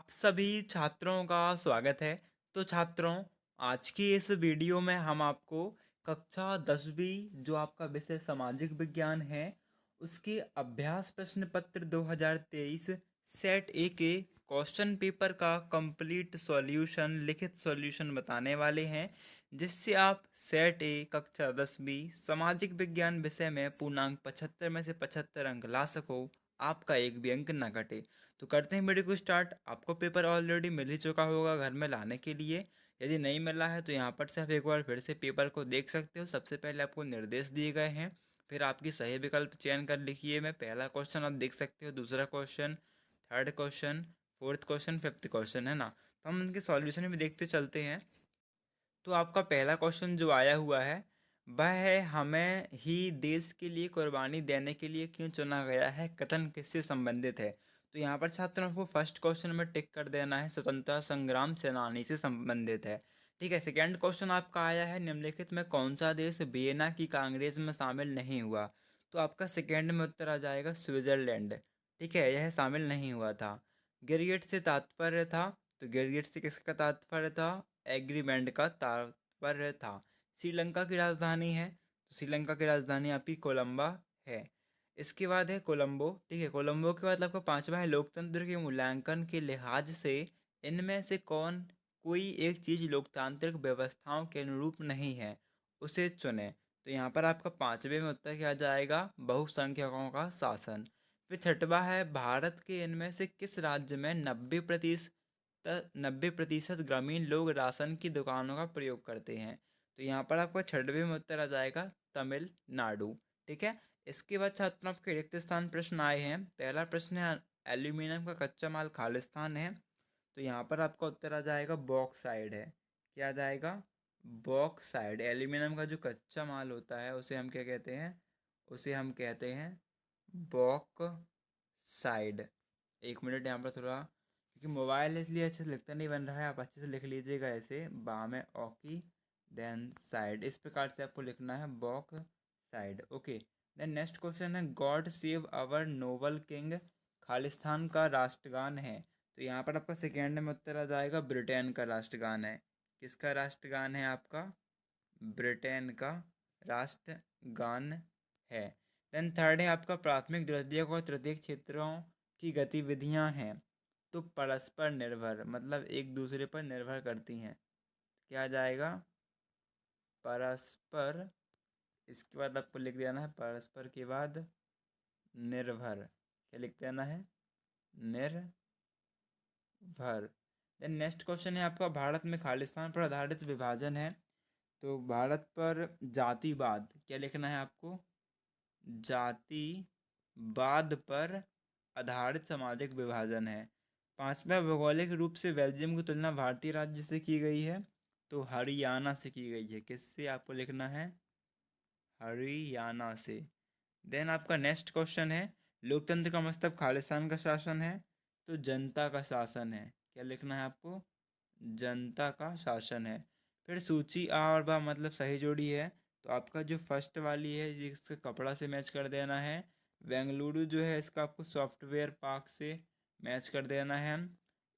सभी छात्रों का स्वागत है। तो छात्रों, आज की इस वीडियो में हम आपको कक्षा 10वीं जो आपका विषय सामाजिक विज्ञान है, उसके अभ्यास प्रश्न पत्र 2023 सेट ए के क्वेश्चन पेपर का कंप्लीट सॉल्यूशन, लिखित सॉल्यूशन बताने वाले हैं, जिससे आप सेट ए कक्षा 10वीं सामाजिक विज्ञान विषय में पूर्णांक 75 में से 75 अंक ला सको, आपका एक भी अंक ना घटे। तो करते हैं वीडियो को स्टार्ट। आपको पेपर ऑलरेडी मिल ही चुका होगा घर में लाने के लिए। यदि नहीं मिला है तो यहाँ पर से आप एक बार फिर से पेपर को देख सकते हो। सबसे पहले आपको निर्देश दिए गए हैं, फिर आपकी सही विकल्प चयन कर लिखिए। मैं पहला क्वेश्चन आप देख सकते हो, दूसरा question, third question, fourth question, fifth question, है ना। तो हम उनके सॉल्यूशन भी देखते चलते हैं। तो आपका पहला क्वेश्चन जो आया हुआ है वह है, हमें ही देश के लिए कुर्बानी देने के लिए क्यों चुना गया है, कथन किससे संबंधित है। तो यहाँ पर छात्रों को फर्स्ट क्वेश्चन में टिक कर देना है, स्वतंत्रता संग्राम सेनानी से संबंधित है। ठीक है। सेकंड क्वेश्चन आपका आया है, निम्नलिखित में कौन सा देश वियना की कांग्रेस में शामिल नहीं हुआ। तो आपका सेकंड में उत्तर आ जाएगा स्विट्जरलैंड। ठीक है, यह शामिल नहीं हुआ था। गिरगिट से तात्पर्य था, तो गिरगिट से किसका तात्पर्य था, एग्रीमेंट का तात्पर्य था। श्रीलंका की राजधानी है, तो श्रीलंका की राजधानी आपकी कोलंबा है। इसके बाद है कोलंबो। ठीक है, कोलंबो के बाद आपका पांचवा है, लोकतंत्र के मूल्यांकन के लिहाज से इनमें से कौन कोई एक चीज लोकतांत्रिक व्यवस्थाओं के अनुरूप नहीं है, उसे चुने। तो यहाँ पर आपका पांचवे में उत्तर क्या जाएगा, बहुसंख्यकों का शासन। फिर छठवा है, भारत के इनमें से किस राज्य में 90% ग्रामीण लोग राशन की दुकानों का प्रयोग करते हैं। तो यहाँ पर आपका छठवें में उत्तर आ जाएगा तमिलनाडु। ठीक है। इसके बाद छात्रों आपके रिक्त स्थान प्रश्न आए हैं। पहला प्रश्न है, एल्यूमिनियम का कच्चा माल खालिस्तान है। तो यहाँ पर आपका उत्तर आ जाएगा बॉक्साइड है। क्या आ जाएगा, बॉक्साइड। एल्यूमिनियम का जो कच्चा माल होता है उसे हम क्या कहते हैं, उसे हम कहते हैं बॉक्साइड। एक मिनट, यहाँ पर थोड़ा, क्योंकि मोबाइल है इसलिए अच्छे से लिखता नहीं बन रहा है, आप अच्छे से लिख लीजिएगा। ऐसे बा में ऑकी, देन साइड, इस प्रकार से आपको लिखना है back side. Okay. Then next question है, God save our noble king Khalistan का राष्ट्रगान है। तो यहाँ पर आपका सेकेंड में उत्तर आ जाएगा ब्रिटेन का राष्ट्रगान है। किसका राष्ट्रगान है, आपका ब्रिटेन का राष्ट्रगान है। देन थर्ड है आपका, प्राथमिक द्वितीयक और तृतीयक क्षेत्रों की गतिविधियां हैं तो परस्पर निर्भर, मतलब एक दूसरे पर निर्भर करती हैं। क्या आ जाएगा, परस्पर। इसके बाद आपको लिख देना है परस्पर के बाद निर्भर। क्या लिख देना है, निर्भर। देन नेक्स्ट क्वेश्चन है आपका, भारत में खालिस्तान पर आधारित विभाजन है। तो भारत पर जातिवाद, क्या लिखना है आपको, जातिवाद पर आधारित सामाजिक विभाजन है। पांचवा, भौगोलिक रूप से बेल्जियम की तुलना भारतीय राज्य से की गई है। तो हरियाणा से की गई है। किससे, आपको लिखना है हरियाणा से। देन आपका नेक्स्ट क्वेश्चन है, लोकतंत्र का मतलब खालिस्तान का शासन है तो जनता का शासन है। क्या लिखना है आपको, जनता का शासन है। फिर सूची आ और बा मतलब सही जोड़ी है। तो आपका जो फर्स्ट वाली है जिसके कपड़ा से मैच कर देना है। बेंगलुरु जो है इसका आपको सॉफ्टवेयर पार्क से मैच कर देना है।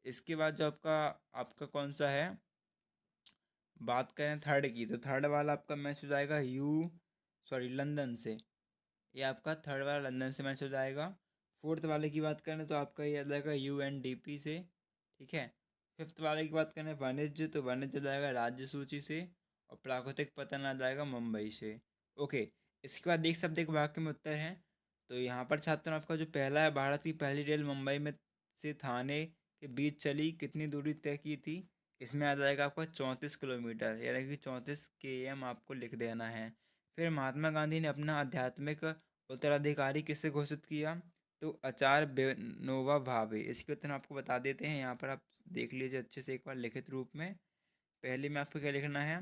इसके बाद जो आपका आपका कौन सा है, बात करें थर्ड की, तो थर्ड वाला आपका मैच हो जाएगा लंदन से। ये आपका थर्ड वाला लंदन से मैच हो जाएगा। फोर्थ वाले की बात करें तो आपका ये आ जाएगा UNDP से। ठीक है। फिफ्थ वाले की बात करें वाणिज्य, तो वाणिज्य आ जाएगा राज्य सूची से। और प्राकृतिक पतन आ जाएगा मुंबई से। ओके। इसके बाद देख शब्द एक वाक्य में उत्तर है। तो यहाँ पर छात्रों आपका जो पहला है, भारत की पहली रेल मुंबई में से थाने के बीच चली, कितनी दूरी तय की थी। इसमें आ जाएगा आपका 34 किलोमीटर, यानी कि 34 km आपको लिख देना है। फिर महात्मा गांधी ने अपना आध्यात्मिक उत्तराधिकारी किससे घोषित किया। तो आचार्य विनोबा भावे। इसके उत्तर आपको बता देते हैं, यहाँ पर आप देख लीजिए अच्छे से एक बार लिखित रूप में। पहले में आपको क्या लिखना है,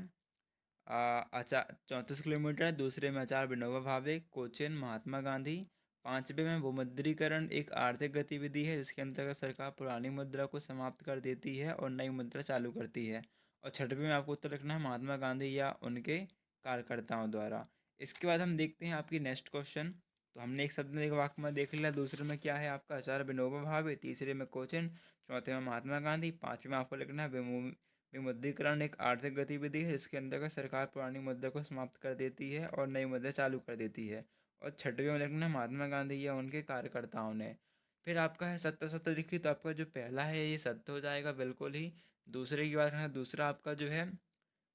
आचार 34 किलोमीटर, दूसरे में आचार्य विनोबा भावे, कोचिन महात्मा गांधी। पांचवे में विमुद्रीकरण एक आर्थिक गतिविधि है जिसके अंतर्गत सरकार पुरानी मुद्रा को समाप्त कर देती है और नई मुद्रा चालू करती है। और छठवें में आपको उत्तर रखना है महात्मा गांधी या उनके कार्यकर्ताओं द्वारा। इसके बाद हम देखते हैं आपकी नेक्स्ट क्वेश्चन। तो हमने एक शब्द एक वाक्य में देख लिया, दूसरे में क्या है आपका आचार्य विनोबा भावे, तीसरे में कोचिन, चौथे में महात्मा गांधी। पाँचवें में आपको लिखना है विमुद्रीकरण एक आर्थिक गतिविधि है जिसके अंतर्गत सरकार पुरानी मुद्रा को समाप्त कर देती है और नई मुद्रा चालू कर देती है। और छठवें में लिखना है महात्मा गांधी या उनके कार्यकर्ताओं ने। फिर आपका है सत्य सत्य लिखिए, तो आपका जो पहला है ये सत्य हो जाएगा बिल्कुल ही। दूसरे की बात करें, दूसरा आपका जो है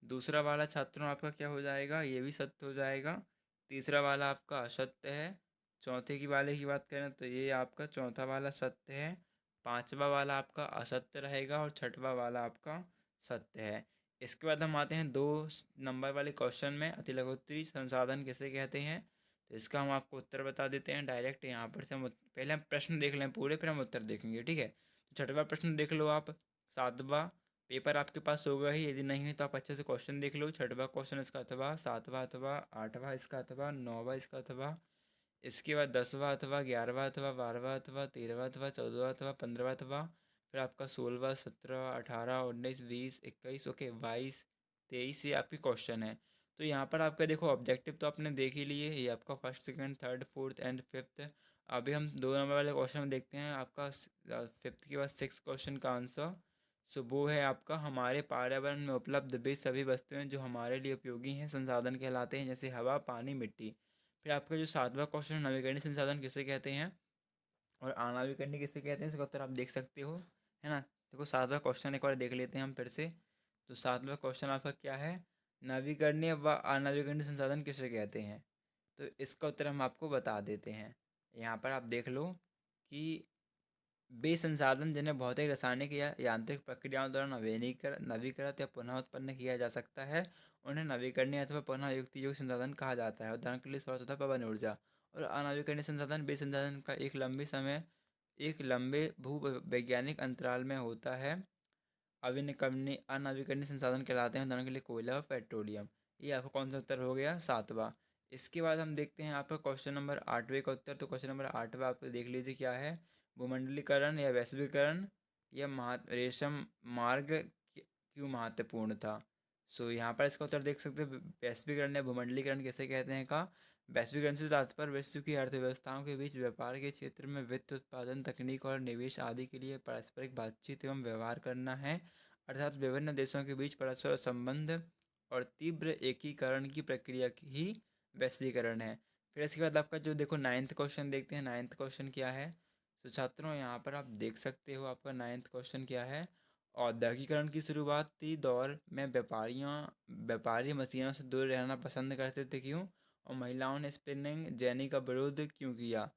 दूसरा वाला छात्रों आपका क्या हो जाएगा, ये भी सत्य हो जाएगा। तीसरा वाला आपका असत्य है। चौथे की वाले की बात करें तो ये आपका चौथा वाला सत्य है। पांचवा वाला आपका असत्य रहेगा और छठवा वाला आपका सत्य है। इसके बाद हम आते हैं 2 नंबर वाले क्वेश्चन में, अतिलघुत्तरी संसाधन किसे कहते हैं। तो इसका हम आपको उत्तर बता देते हैं डायरेक्ट यहाँ पर से। हम पहले हम प्रश्न देख लें पूरे, फिर हम उत्तर देखेंगे, ठीक है। तो छठवा प्रश्न देख लो आप। सातवां पेपर आपके पास होगा ही, यदि नहीं है तो आप अच्छे से क्वेश्चन देख लो। छठवा क्वेश्चन इसका अथवा, सातवां अथवा, आठवां इसका अथवा, नौवां इसका अथवा, इसके बाद 10वां अथवा, 11वां अथवा, 12वां अथवा, 13वां अथवा, 14वां अथवा, 15वां अथवा, फिर आपका 16वां, 17, 18, 19, 20, 21, ओके 22, 23 ये आपके क्वेश्चन है। तो यहाँ पर आपका देखो ऑब्जेक्टिव तो आपने देख ही लिए, ये आपका first, second, third, fourth and fifth. अभी हम 2 नंबर वाले क्वेश्चन में देखते हैं आपका फिफ्थ के बाद सिक्स क्वेश्चन का आंसर। सो वो है आपका, हमारे पर्यावरण में उपलब्ध वे सभी वस्तुएं जो हमारे लिए उपयोगी हैं संसाधन कहलाते हैं, जैसे हवा, पानी, मिट्टी। फिर आपका जो सातवां क्वेश्चन, नवीकरणीय संसाधन किसे कहते हैं और अनावीकरणीय किसे कहते हैं, इसका उत्तर आप देख सकते हो, है ना। देखो सातवां क्वेश्चन एक बार देख लेते हैं हम फिर से। तो सातवां क्वेश्चन आपका क्या है, नवीकरणीय व अनवीकरणीय संसाधन किसे कहते हैं। तो इसका उत्तर हम आपको बता देते हैं। यहाँ पर आप देख लो कि वे संसाधन जिन्हें भौतिक, रासायनिक या यांत्रिक प्रक्रियाओं द्वारा नवीकृत या पुनः उत्पन्न किया जा सकता है, उन्हें नवीकरणीय अथवा पुनः युक्ति योग्य संसाधन कहा जाता है। उदाहरण के लिए सौर तथा पवन ऊर्जा। और अनवीकरणीय संसाधन वे संसाधन का एक लंबे भू वैज्ञानिक अंतराल में होता है। अविनकरणीय अनवीकरणीय संसाधन कहलाते हैं, उदाहरण के लिए कोयला और पेट्रोलियम। ये आपका कौन सा उत्तर हो गया, सातवां। इसके बाद हम देखते हैं आपका क्वेश्चन नंबर आठवें का उत्तर। तो क्वेश्चन नंबर आठवां आप देख लीजिए क्या है, भूमंडलीकरण या वैश्वीकरण या रेशम मार्ग क्यों महत्वपूर्ण था। सो यहाँ पर इसका उत्तर देख सकते हैं, वैश्वीकरण या भूमंडलीकरण किसे कहते हैं का। वैश्वीकरण से तात्पर्य विश्व की अर्थव्यवस्थाओं के बीच व्यापार के क्षेत्र में वित्त, उत्पादन, तकनीक और निवेश आदि के लिए पारस्परिक बातचीत एवं व्यवहार करना है। अर्थात विभिन्न देशों के बीच परस्पर संबंध और तीव्र एकीकरण की प्रक्रिया की ही वैश्वीकरण है। फिर इसके बाद आपका जो देखो नाइन्थ क्वेश्चन देखते हैं, नाइन्थ क्वेश्चन क्या है। तो छात्रों यहाँ पर आप देख सकते हो आपका नाइन्थ क्वेश्चन क्या है, औद्योगिकरण की शुरुआती दौर में व्यापारी मशीनों से दूर रहना पसंद करते थे, क्यों, और महिलाओं ने स्पिनिंग जेनी का विरोध क्यों किया।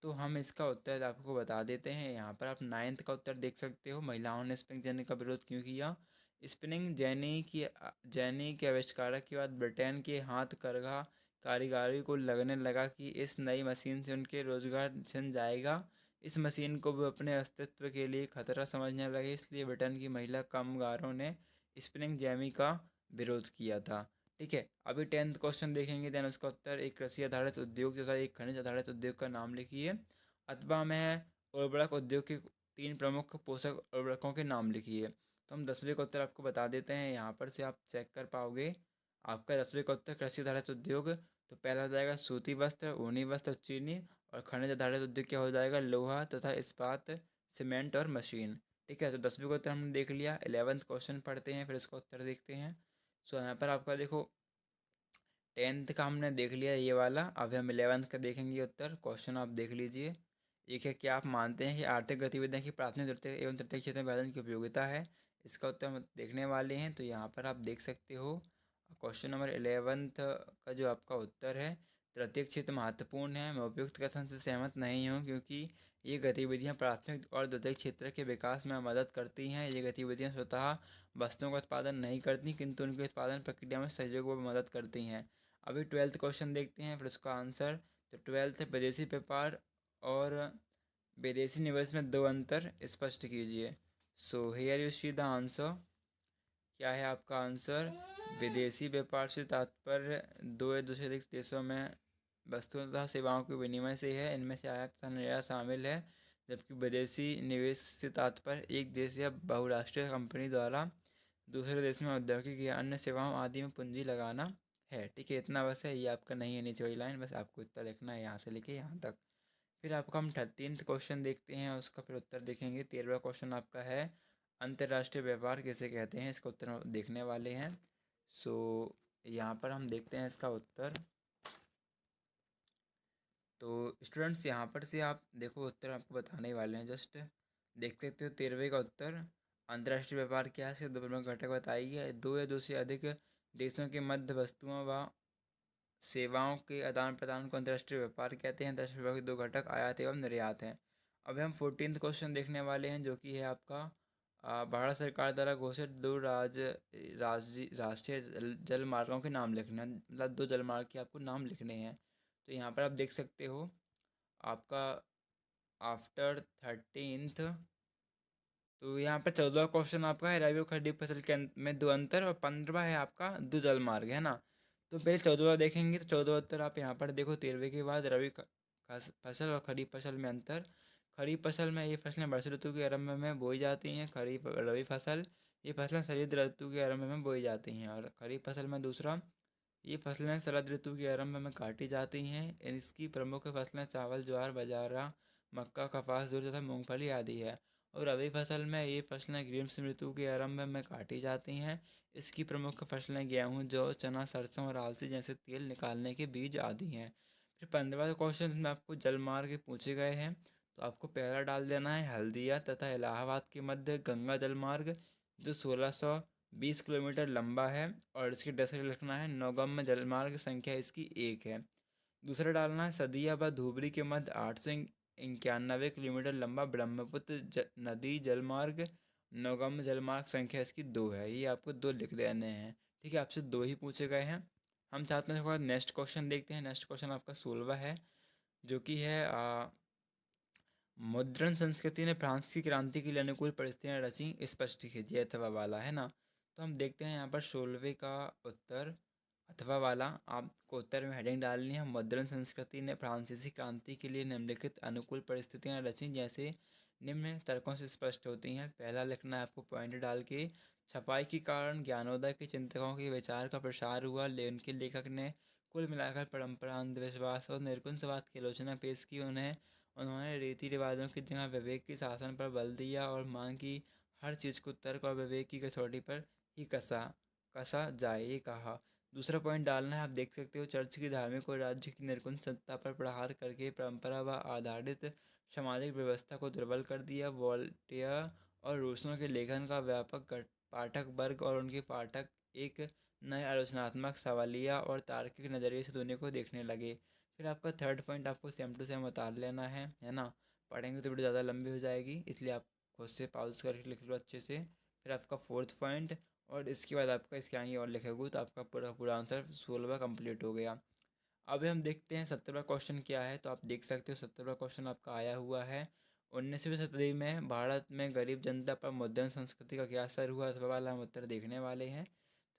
तो हम इसका उत्तर आपको बता देते हैं। यहाँ पर आप नाइन्थ का उत्तर देख सकते हो, महिलाओं ने स्पिनिंग जेनी का विरोध क्यों किया। स्पिनिंग जेनी के आविष्कार के बाद ब्रिटेन के हाथ करघा कारीगरी को लगने लगा कि इस नई मशीन से उनके रोजगार छिन जाएगा। इस मशीन को वे अपने अस्तित्व के लिए खतरा समझने लगे, इसलिए ब्रिटेन की महिला कामगारों ने स्पिनिंग जेनी का विरोध किया था। ठीक है, अभी टेंथ क्वेश्चन देखेंगे, देन उसका उत्तर, एक कृषि आधारित उद्योग तथा एक खनिज आधारित उद्योग का नाम लिखिए। अथवा में उर्वरक उद्योग के 3 प्रमुख पोषक उर्वरकों के नाम लिखिए। तो हम 10वें का उत्तर आपको बता देते हैं, यहाँ पर से आप चेक कर पाओगे। आपका 10वें का उत्तर कृषि आधारित उद्योग, तो पहला हो जाएगा सूती वस्त्र, ऊनी वस्त्र, चीनी। और खनिज आधारित उद्योग क्या हो जाएगा, लोहा तथा इस्पात, सीमेंट और मशीन। ठीक है, तो 10वें का उत्तर हमने देख लिया। 11th क्वेश्चन पढ़ते हैं, फिर इसका उत्तर देखते हैं। सो यहाँ पर आपका देखो टेंथ का हमने देख लिया ये वाला, अब हम 11th का देखेंगे उत्तर। क्वेश्चन आप देख लीजिए। एक है, क्या आप मानते हैं कि आर्थिक गतिविधियाँ की प्राथमिक, द्वितीयक एवं तृतीयक क्षेत्र में विभाजन की उपयोगिता है। इसका उत्तर हम देखने वाले हैं। तो यहाँ पर आप देख सकते हो क्वेश्चन नंबर 11th का जो आपका उत्तर है, तृतीयक क्षेत्र महत्वपूर्ण है। मैं उपयुक्त कथन से सहमत नहीं हूँ, क्योंकि ये गतिविधियाँ प्राथमिक और द्वितीयक क्षेत्र के विकास में मदद करती हैं। ये गतिविधियाँ स्वतः वस्तुओं का उत्पादन नहीं करती, किंतु उनके उत्पादन प्रक्रिया में सहयोग व मदद करती हैं। अभी 12th क्वेश्चन देखते हैं, फिर उसका आंसर। तो 12th है, विदेशी व्यापार और विदेशी निवेश में दो अंतर स्पष्ट कीजिए। So here you see the answer. क्या है आपका आंसर, विदेशी व्यापार से तात्पर्य दो या दो से अधिक देशों में वस्तुओं तथा सेवाओं के विनिमय से है। इनमें से आयात तथा निर्यात शामिल है। जबकि विदेशी निवेश से तात्पर्य एक देश या बहुराष्ट्रीय कंपनी द्वारा दूसरे देश में औद्योगिक या अन्य सेवाओं आदि में पूंजी लगाना है। ठीक है, इतना बस है, ये आपका नहीं है नीचे वाली लाइन, बस आपको इतना लिखना है यहाँ से लेके यहाँ तक। फिर आपका हम 13th क्वेश्चन देखते हैं, उसका फिर उत्तर देखेंगे। 13वां क्वेश्चन आपका है अंतर्राष्ट्रीय व्यापार किसे कहते हैं, इसका उत्तर हम देखने वाले हैं। सो यहाँ पर हम देखते हैं इसका उत्तर। तो स्टूडेंट्स यहाँ पर से आप देखो, उत्तर आपको बताने ही वाले हैं, जस्ट देख सकते हो। 13वें का उत्तर, अंतर्राष्ट्रीय व्यापार क्या है, इसके दो प्रमुख घटक बताइए। दो या दो से अधिक देशों के मध्य वस्तुओं व सेवाओं के आदान प्रदान को अंतर्राष्ट्रीय व्यापार कहते हैं। अंतर्राष्ट्रीय व्यापार के दो घटक आयात एवं निर्यात हैं। अब हम 14th क्वेश्चन देखने वाले हैं, जो कि है आपका भारत सरकार द्वारा घोषित दो राष्ट्रीय जल मार्गों के नाम लिखना, मतलब दो जल मार्ग के आपको नाम लिखने हैं। तो यहाँ पर आप देख सकते हो आपका आफ्टर 13th, तो यहाँ पर 14वां क्वेश्चन आपका है रबी और खरीफ फसल के में दो अंतर, और 15वां है आपका दो जल मार्ग, है ना। तो पहले 14वां देखेंगे। तो 14वां उत्तर आप यहाँ पर देखो, 13वें के बाद रबी फसल और खरीफ फसल में अंतर। खरीफ फसल में ये फसलें वर्षा ऋतु के आरंभ में बोई जाती हैं। खरीफ रबी फसल, ये फसलें शरद ऋतु के आरंभ में बोई जाती हैं। और खरीफ फसल में दूसरा, ये फसलें शरद ऋतु के आरंभ में काटी जाती हैं। इसकी प्रमुख फसलें चावल, ज्वार, बाजरा, मक्का, कपास, जूट तथा मूंगफली आदि है। और रबी फसल में ये फसलें ग्रीष्म ऋतु के आरंभ में काटी जाती हैं। इसकी प्रमुख फसलें गेहूँ, जौ, चना, सरसों और अलसी जैसे तेल निकालने के बीज आदि हैं। फिर 15वां क्वेश्चन में आपको जलमार्ग पूछे गए हैं। तो आपको पहला डाल देना है हल्दिया तथा इलाहाबाद के मध्य गंगा जलमार्ग, जो 1620 किलोमीटर लंबा है। और इसकी डेस्क्रिप्शन लिखना है नौगम्य जलमार्ग संख्या इसकी 1 है। दूसरा डालना है सदिया व धुबरी के मध्य 891 किलोमीटर लंबा ब्रह्मपुत्र नदी जलमार्ग, नौगम्य जलमार्ग संख्या इसकी 2 है। ये आपको 2 लिख देने हैं। ठीक है, आपसे 2 ही पूछे गए हैं। हम चाहते हैं थोड़ा नेक्स्ट क्वेश्चन देखते हैं। नेक्स्ट क्वेश्चन आपका 16वां है, जो कि है मुद्रण संस्कृति ने फ्रांस की क्रांति के लिए अनुकूल परिस्थितियाँ रची, स्पष्ट कीजिए, अथवा वाला, है ना। तो हम देखते हैं यहाँ पर 16वें का उत्तर, अथवा वाला। आपको उत्तर में हेडिंग डालनी है, मुद्रण संस्कृति ने फ्रांसीसी क्रांति के लिए निम्नलिखित अनुकूल परिस्थितियाँ रची, जैसे निम्न तर्कों से स्पष्ट होती हैं। पहला लिखना है आपको पॉइंट डाल के, छपाई के कारण ज्ञानोदय के चिंतकों के विचार का प्रसार हुआ। उनके लेखक ने कुल मिलाकर परंपरा, अंधविश्वास और निर्कुंसवाद की आलोचना पेश की। उन्होंने रीति रिवाजों की जगह विवेक के शासन पर बल दिया और मांग की हर चीज़ को तर्क और विवेक की कसौटी पर ही कसा कसा जाए, ये कहा। दूसरा पॉइंट डालना है, आप देख सकते हो, चर्च की धार्मिक और राज्य की निर्कुंज सत्ता पर प्रहार करके परंपरा व आधारित सामाजिक व्यवस्था को दुर्बल कर दिया। वोल्टेयर और रूसो के लेखन का व्यापक पाठक वर्ग और उनके पाठक एक नए आलोचनात्मक, सवालिया और तार्किक नज़रिए से दुनिया को देखने लगे। फिर आपका थर्ड पॉइंट आपको सेम टू सेम उतार लेना है ना। पढ़ेंगे तो वीडियो ज़्यादा लंबी हो जाएगी, इसलिए आप खुद से पॉज करके लिख लो अच्छे से। फिर आपका फोर्थ पॉइंट, और इसके बाद आपका इसके आगे और लिखोगे तो आपका पूरा पूरा आंसर 16वां कंप्लीट हो गया। अभी हम देखते हैं 17वां क्वेश्चन क्या है। तो आप देख सकते हो 17वां क्वेश्चन आपका आया हुआ है, 19वीं शताब्दी में भारत में गरीब जनता पर मुद्रण संस्कृति का क्या असर हुआ, अथवा वाला हम उत्तर देखने वाले हैं।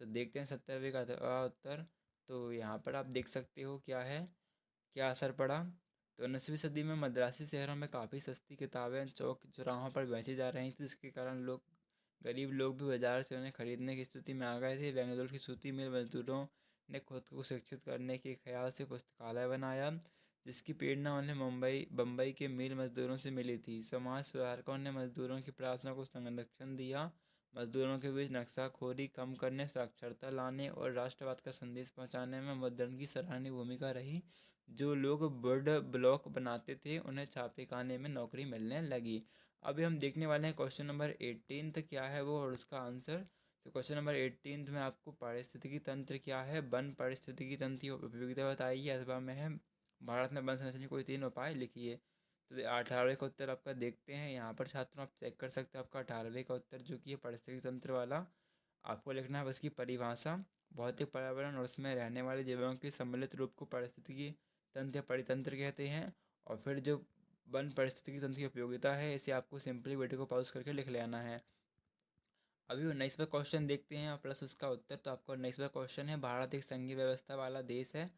तो देखते हैं 17वीं का उत्तर। तो यहाँ पर आप देख सकते हो क्या है, क्या असर पड़ा। तो 19वीं सदी में मद्रासी शहरों में काफ़ी सस्ती किताबें चौक चौराहों पर बेची जा रही थी, जिसके कारण गरीब लोग भी बाजार से उन्हें खरीदने की स्थिति में आ गए थे। बेंगलुरु की सूती मिल मजदूरों ने खुद को शिक्षित करने के ख्याल से पुस्तकालय बनाया, जिसकी प्रेरणा उन्हें मुंबई बम्बई के मिल मजदूरों से मिली थी। समाज सुधारकों ने मजदूरों की प्रार्थना को संरक्षण दिया। मजदूरों के बीच नक्शाखोरी कम करने, साक्षरता लाने और राष्ट्रवाद का संदेश पहुंचाने में मुद्रण की सराहनीय भूमिका रही। जो लोग बर्ड ब्लॉक बनाते थे, उन्हें छापे खाने में नौकरी मिलने लगी। अभी हम देखने वाले हैं क्वेश्चन नंबर 18 क्या है वो, और उसका आंसर। तो क्वेश्चन नंबर 18 में आपको पारिस्थितिकी तंत्र क्या है, वन पारिस्थितिकी तंत्र की उपयोगिता बताइए, अथवा में है भारत में वन संरक्षण के कोई 3 उपाय लिखिए। तो 18वें का उत्तर आपका देखते हैं। यहाँ पर छात्रों आप चेक कर सकते हो, आपका 18वें का उत्तर जो कि है पारिस्थितिकी तंत्र वाला, आपको लिखना है उसकी परिभाषा। भौतिक पर्यावरण और उसमें रहने वाले जीवों के सम्मिलित रूप को पारिस्थितिकी तंत्र या परितंत्र कहते हैं। और फिर जो वन पारिस्थितिकी तंत्र की उपयोगिता है, इसे आपको सिंपली वीडियो को पॉज करके लिख लेना है। अभी 19वां क्वेश्चन देखते हैं और प्लस उसका उत्तर। तो आपका 19वां क्वेश्चन है, भारत एक संघीय व्यवस्था वाला देश है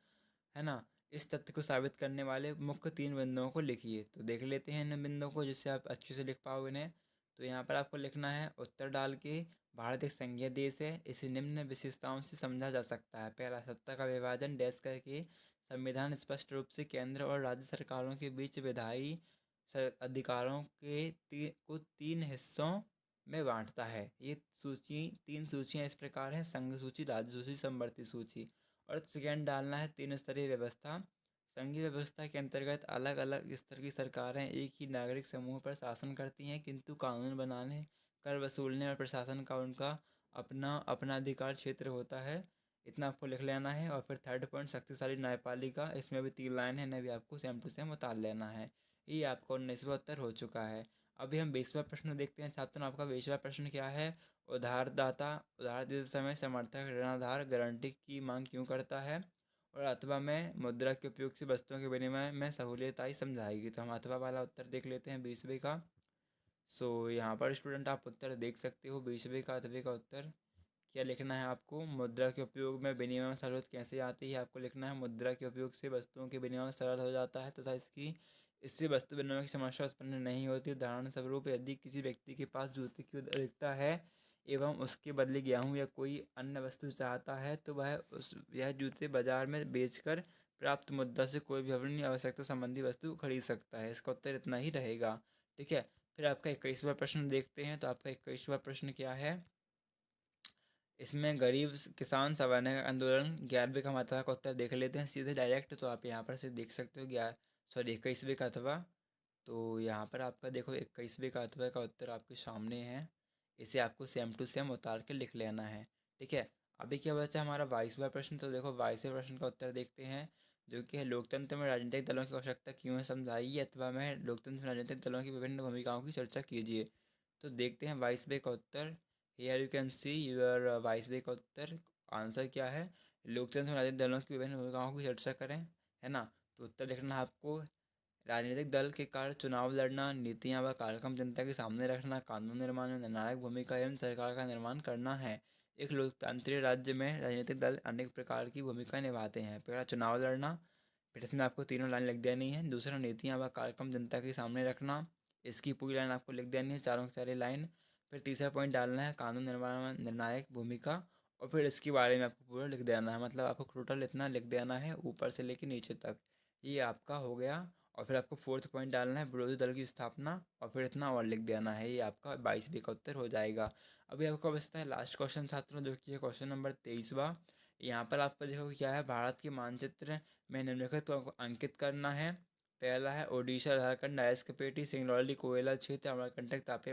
ना। इस तथ्य को साबित करने वाले मुख्य 3 बिंदुओं को लिखिए। तो देख लेते हैं इन बिंदुओं को, जिससे आप अच्छे से लिख पाओ इन्हें। तो यहाँ पर आपको लिखना है उत्तर डाल के, भारत एक संघीय देश है, इसे निम्न विशेषताओं से समझा जा सकता है। पहला, सत्ता का विभाजन डैश करके संविधान स्पष्ट रूप से केंद्र और राज्य सरकारों के बीच विधायी अधिकारों के को 3 हिस्सों में बांटता है। ये तीन सूचियाँ इस प्रकार हैं: संघ सूची, राज्य सूची, समवर्ती सूची। और सेकेंड डालना है 3 स्तरीय व्यवस्था। संघीय व्यवस्था के अंतर्गत अलग अलग स्तर की सरकारें एक ही नागरिक समूह पर शासन करती हैं, किंतु कानून बनाने, कर वसूलने और प्रशासन का उनका अपना अपना अधिकार क्षेत्र होता है। इतना आपको लिख लेना है। और फिर थर्ड पॉइंट, शक्तिशाली न्यायपालिका, इसमें भी 3 लाइन है, इन्हें भी आपको सेम टू सेम उतार लेना है। ये आपका 19वां उत्तर हो चुका है। अभी हम 20वां प्रश्न देखते हैं छात्रों। आपका 20वां प्रश्न क्या है? उधारदाता उधार देते समय समर्थक ऋणाधार गारंटी की मांग क्यों करता है? और अथवा में मुद्रा के उपयोग से वस्तुओं के विनिमय में सहूलियत आई समझाएगी। तो हम अथवा वाला उत्तर देख लेते हैं 20वें का। यहाँ पर स्टूडेंट आप उत्तर देख सकते हो 20वें का अथवे का उत्तर। क्या लिखना है आपको? मुद्रा के उपयोग में विनिमय में सहूलियत कैसे आती है? आपको लिखना है मुद्रा के उपयोग से वस्तुओं के विनिमय सरल हो जाता है तथा इससे वस्तु विनिमय की समस्या उत्पन्न नहीं होती। उदाहरण स्वरूप, यदि किसी व्यक्ति के पास जूते की अधिकता है एवं उसके बदले गेहूँ या कोई अन्य वस्तु चाहता है, तो वह यह जूते बाजार में बेचकर प्राप्त मुद्रा से कोई भी अपनी आवश्यकता संबंधी वस्तु खरीद सकता है। इसका उत्तर इतना ही रहेगा। ठीक है। फिर आपका 21वां प्रश्न देखते हैं। तो आपका 21वां प्रश्न क्या है? इसमें गरीब किसान सवर्णिक आंदोलन 11वें का अथवा का उत्तर देख लेते हैं सीधे डायरेक्ट। तो आप यहाँ पर से देख सकते हो 21वें का अथवा। तो यहाँ पर आपका देखो 21वें का अथवा का उत्तर आपके सामने है। इसे आपको सेम टू सेम उतार के लिख लेना है। ठीक है। अभी क्या बचा हमारा 22वां प्रश्न। तो देखो 22वें प्रश्न का उत्तर देखते हैं, जो कि है लोकतंत्र में राजनीतिक दलों की आवश्यकता क्यों है समझाइए, अथवा में लोकतंत्र में राजनीतिक दलों की विभिन्न भूमिकाओं की चर्चा कीजिए। तो देखते हैं 22वें का उत्तर। Here you can see your 22वें का उत्तर। आंसर क्या है? लोकतंत्र में राजनीतिक दलों की विभिन्न भूमिकाओं की चर्चा करें, है ना। तो उत्तर लिखना है आपको। राजनीतिक दल के कार्य चुनाव लड़ना, नीतियां व कार्यक्रम जनता के सामने रखना, कानून निर्माण में निर्णायक भूमिका एवं सरकार का निर्माण करना है। एक लोकतांत्रिक राज्य में राजनीतिक दल अनेक प्रकार की भूमिका निभाते हैं। पहला चुनाव लड़ना, फिर इसमें आपको तीनों लाइन लिख देनी है। दूसरा नीतियां व कार्यक्रम जनता के सामने रखना, इसकी पूरी लाइन आपको लिख देनी है, चारों की चारों लाइन। फिर तीसरा पॉइंट डालना है कानून निर्माण में निर्णायक भूमिका, और फिर इसके बारे में आपको पूरा लिख देना है। मतलब आपको टोटल इतना लिख देना है ऊपर से लेकर नीचे तक। ये आपका हो गया। और फिर आपको फोर्थ पॉइंट डालना है विरोधी दल की स्थापना, और फिर इतना और लिख देना है। ये आपका 22वें का उत्तर हो जाएगा। अभी आपको बचता है लास्ट क्वेश्चन छात्रों, जो कि क्वेश्चन नंबर 23वां। यहाँ पर आपको देखो क्या है, भारत के मानचित्र में निम्नलिखित को आपको अंकित करना है। पहला है ओडिशा, झारखंड, अयस्क पेटी, सिंगरौली, कोयला क्षेत्र, अमरकंटक, तापी,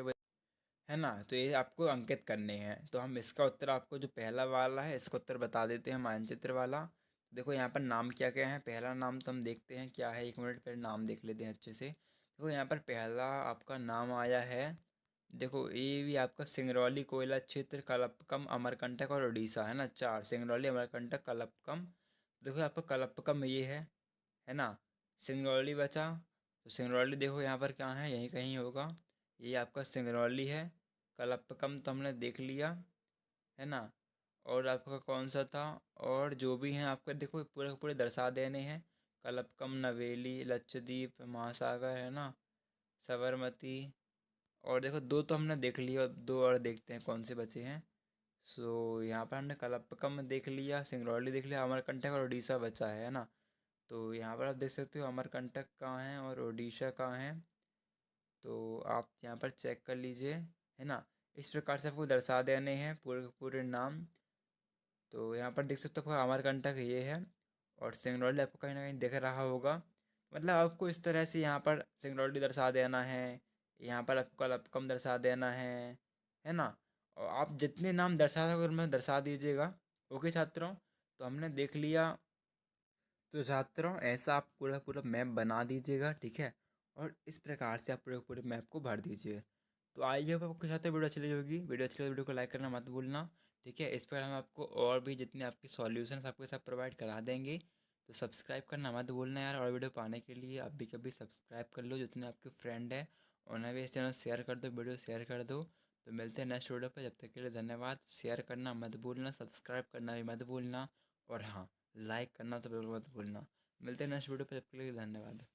है ना। तो ये आपको अंकित करने हैं। तो हम इसका उत्तर आपको जो पहला वाला है इसका उत्तर बता देते हैं, मानचित्र वाला। देखो यहाँ पर नाम क्या क्या है। पहला नाम तो हम देखते हैं क्या है, 1 मिनट पहले नाम देख लेते हैं अच्छे से। देखो यहाँ पर पहला आपका नाम आया है, देखो ये भी आपका सिंगरौली, कोयला क्षेत्र, कलपकम, अमरकंटक और उड़ीसा, है ना। 4 सिंगरौली, अमरकंटक, कलपकम। देखो आपका कलपकम ये है ना। सिंगरौली बचा। तो सिंगरौली देखो यहाँ पर क्या है, यहीं कहीं होगा। ये आपका सिंगरौली है। कलपकम तो हमने देख लिया, है ना। और आपका कौन सा था? और जो भी हैं आपका देखो पूरे पूरे दर्शा देने हैं। कलपकम, नवेली, लक्षद्वीप, महासागर, है ना, साबरमती। और देखो 2 तो हमने देख लिया, 2 और देखते हैं कौन से बचे हैं। यहाँ पर हमने कलपकम देख लिया, सिंगरौली देख लिया, अमरकंटक और उड़ीसा बचा है ना। तो यहाँ पर आप देख सकते हो अमरकंटक कहाँ है और उड़ीसा कहाँ है। तो आप यहाँ पर चेक कर लीजिए, है ना। इस प्रकार से आपको दर्शा देने हैं पूरे के पूरे नाम। तो यहाँ पर देख सकते हो आपका अमरकंटक ये है, और सिंगरौली आपको कहीं ना कहीं दिख रहा होगा। मतलब आपको इस तरह से यहाँ पर सिंगरौली दर्शा देना है, यहाँ पर आपको कलपकम दर्शा देना है ना। और आप जितने नाम दर्शा सको उनमें दर्शा दीजिएगा। ओके छात्रों, तो हमने देख लिया। तो छात्रों ऐसा आप पूरा पूरा मैप बना दीजिएगा, ठीक है। और इस प्रकार से आप पूरे पूरे मैप को भर दीजिए। तो आइए अब आपके साथ वीडियो अच्छी लगी होगी, वीडियो अच्छी लगी वीडियो को लाइक करना मत भूलना, ठीक है। इस पर हम आपको और भी जितने आपके सॉल्यूशन आपके साथ प्रोवाइड करा देंगे। तो सब्सक्राइब करना मत भूलना यार। और वीडियो पाने के लिए आप भी कभी सब्सक्राइब कर लो, जितने आपके फ्रेंड हैं उन्हें भी इस चैनल शेयर कर दो, वीडियो शेयर कर दो। तो मिलते हैं नेक्स्ट वीडियो पर, जब तक के लिए धन्यवाद। शेयर करना मत भूलना, सब्सक्राइब करना भी मत भूलना, और हाँ, लाइक करना तो बिल्कुल मत भूलना। मिलते हैं नेक्स्ट वीडियो पर, जब तक के लिए धन्यवाद।